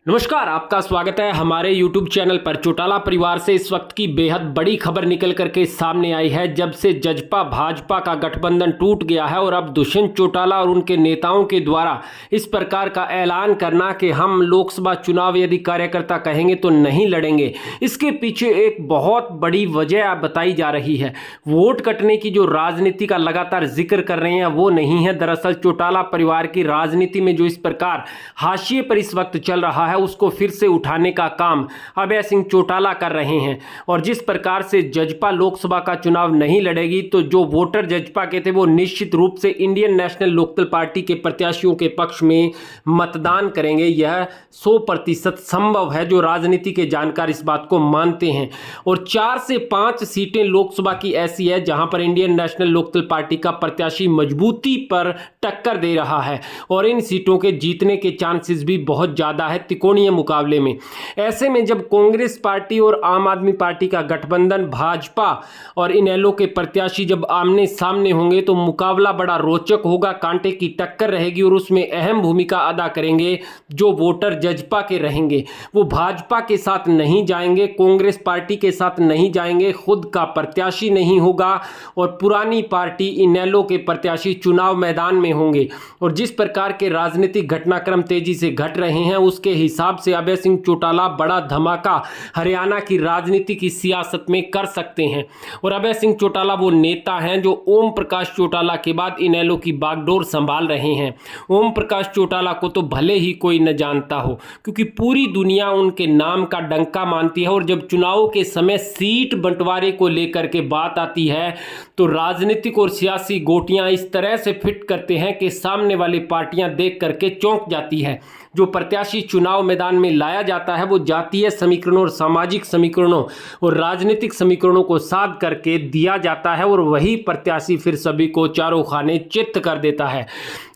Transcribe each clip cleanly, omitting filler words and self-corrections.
नमस्कार, आपका स्वागत है हमारे YouTube चैनल पर। चौटाला परिवार से इस वक्त की बेहद बड़ी खबर निकल करके सामने आई है। जब से जजपा भाजपा का गठबंधन टूट गया है और अब दुष्यंत चौटाला और उनके नेताओं के द्वारा इस प्रकार का ऐलान करना कि हम लोकसभा चुनाव यदि कार्यकर्ता कहेंगे तो नहीं लड़ेंगे, इसके पीछे एक बहुत बड़ी वजह बताई जा रही है। वोट कटने की जो राजनीति का लगातार जिक्र कर रहे हैं वो नहीं है। दरअसल चौटाला परिवार की राजनीति में जो इस प्रकार हाशिए पर इस वक्त चल रहा है उसको फिर से उठाने का काम अभय सिंह चौटाला कर रहे हैं। और जिस प्रकार से जजपा लोकसभा का चुनाव नहीं लड़ेगी तो जो वोटर जजपा के थे वो निश्चित रूप से इंडियन नेशनल लोकदल पार्टी के प्रत्याशियों के पक्ष में मतदान करेंगे। यह 100% संभव है। जो राजनीति के जानकार इस बात को मानते हैं। और 4 से 5 सीटें लोकसभा की ऐसी है जहां पर इंडियन नेशनल लोकदल पार्टी का प्रत्याशी मजबूती पर टक्कर दे रहा है और इन सीटों के जीतने के चांसेस भी बहुत ज्यादा है त्रिकोणीय मुकाबले में। ऐसे में जब कांग्रेस पार्टी और आम आदमी पार्टी का गठबंधन भाजपा और इनेलो के प्रत्याशी जब आमने सामने होंगे तो मुकाबला बड़ा रोचक होगा, कांटे की टक्कर रहेगी और उसमें अहम भूमिका अदा करेंगे जो वोटर जजपा के रहेंगे। वो भाजपा के साथ नहीं जाएंगे, कांग्रेस पार्टी के साथ नहीं जाएंगे, खुद का प्रत्याशी नहीं होगा और पुरानी पार्टी इनेलो के प्रत्याशी चुनाव मैदान में होंगे। और जिस प्रकार के राजनीतिक घटनाक्रम तेजी से घट रहे हैं उसके हिसाब से अभय सिंह चौटाला बड़ा धमाका हरियाणा की राजनीति की सियासत में कर सकते हैं। और अभय सिंह चौटाला वो नेता हैं जो ओम प्रकाश चौटाला के बाद इनेलो की बागडोर संभाल रहे हैं। ओम प्रकाश चौटाला को तो भले ही कोई न जानता हो क्योंकि पूरी दुनिया उनके नाम का डंका मानती है। और जब चुनाव के समय सीट बंटवारे को लेकर के बात आती है तो राजनीतिक और सियासी गोटियां इस तरह से फिट करते हैं कि सामने वाली पार्टियां देख करके चौंक जाती है। जो प्रत्याशी चुनाव मैदान में लाया जाता है वो जातीय समीकरणों और सामाजिक समीकरणों और राजनीतिक समीकरणों को साध करके दिया जाता है और वही प्रत्याशी फिर सभी को चारों खाने चित्त कर देता है।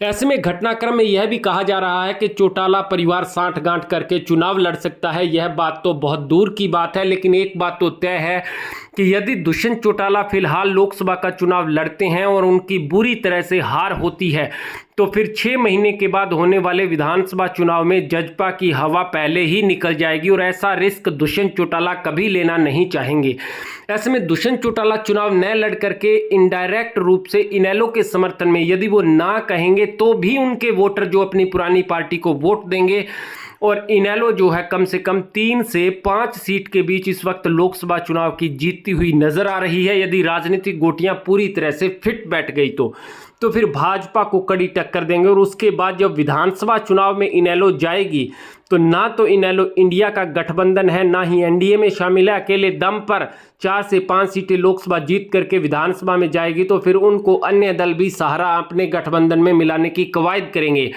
ऐसे में घटनाक्रम में यह भी कहा जा रहा है कि चौटाला परिवार साठगांठ करके चुनाव लड़ सकता है। यह बात तो बहुत दूर की बात है, लेकिन एक बात तो तय है कि यदि दुष्यंत चौटाला फिलहाल लोकसभा का चुनाव लड़ते हैं और उनकी बुरी तरह से हार होती है तो फिर 6 महीने के बाद होने वाले विधानसभा चुनाव में जजपा की हवा पहले ही निकल जाएगी और ऐसा रिस्क दुष्यंत चौटाला कभी लेना नहीं चाहेंगे। ऐसे में दुष्यंत चौटाला चुनाव न लड़ करके इनडायरेक्ट रूप से इनेलो के समर्थन में यदि वो ना कहेंगे तो भी उनके वोटर जो अपनी पुरानी पार्टी को वोट देंगे। और इनेलो जो है कम से कम 3 से 5 सीट के बीच इस वक्त लोकसभा चुनाव की जीतती हुई नजर आ रही है। यदि राजनीतिक गोटियां पूरी तरह से फिट बैठ गई तो फिर भाजपा को कड़ी टक्कर देंगे। और उसके बाद जब विधानसभा चुनाव में इनेलो जाएगी तो ना तो इनेलो इंडिया का गठबंधन है ना ही एनडीए में शामिल है। अकेले दम पर 4 से 5 सीटें लोकसभा जीत करके विधानसभा में जाएगी तो फिर उनको अन्य दल भी सहारा अपने गठबंधन में मिलाने की कवायद करेंगे।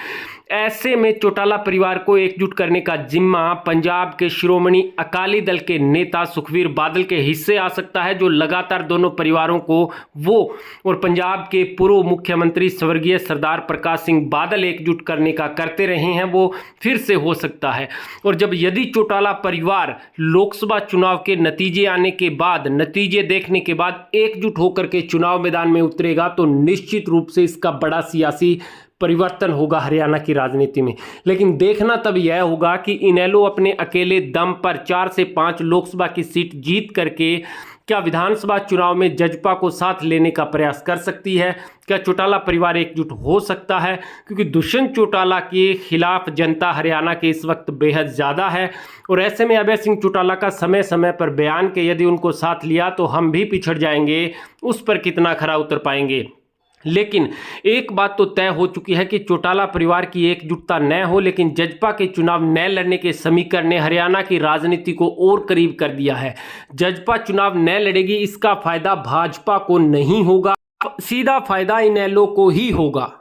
ऐसे में चौटाला परिवार को एकजुट करने का जिम्मा पंजाब के शिरोमणि अकाली दल के नेता सुखबीर बादल के हिस्से आ सकता है, जो लगातार दोनों परिवारों को वो और पंजाब के पूर्व मुख्यमंत्री स्वर्गीय सरदार प्रकाश सिंह बादल एकजुट करने का करते रहे हैं, वो फिर से हो सकता है। और जब यदि चौटाला परिवार लोकसभा चुनाव के नतीजे आने के बाद, नतीजे देखने के बाद एकजुट होकर के चुनाव मैदान में उतरेगा तो निश्चित रूप से इसका बड़ा सियासी परिवर्तन होगा हरियाणा की राजनीति में। लेकिन देखना तब यह होगा कि इनेलो अपने अकेले दम पर 4 से 5 लोकसभा की सीट जीत करके क्या विधानसभा चुनाव में जजपा को साथ लेने का प्रयास कर सकती है। क्या चौटाला परिवार एकजुट हो सकता है, क्योंकि दुष्यंत चौटाला के खिलाफ जनता हरियाणा के इस वक्त बेहद ज़्यादा है। और ऐसे में अभय सिंह चौटाला का समय समय पर बयान के यदि उनको साथ लिया तो हम भी पिछड़ जाएंगे, उस पर कितना खरा उतर पाएंगे। लेकिन एक बात तो तय हो चुकी है कि चौटाला परिवार की एकजुटता न हो, लेकिन जजपा के चुनाव न लड़ने के समीकरण ने हरियाणा की राजनीति को और करीब कर दिया है। जजपा चुनाव न लड़ेगी, इसका फायदा भाजपा को नहीं होगा, सीधा फायदा इनेलो को ही होगा।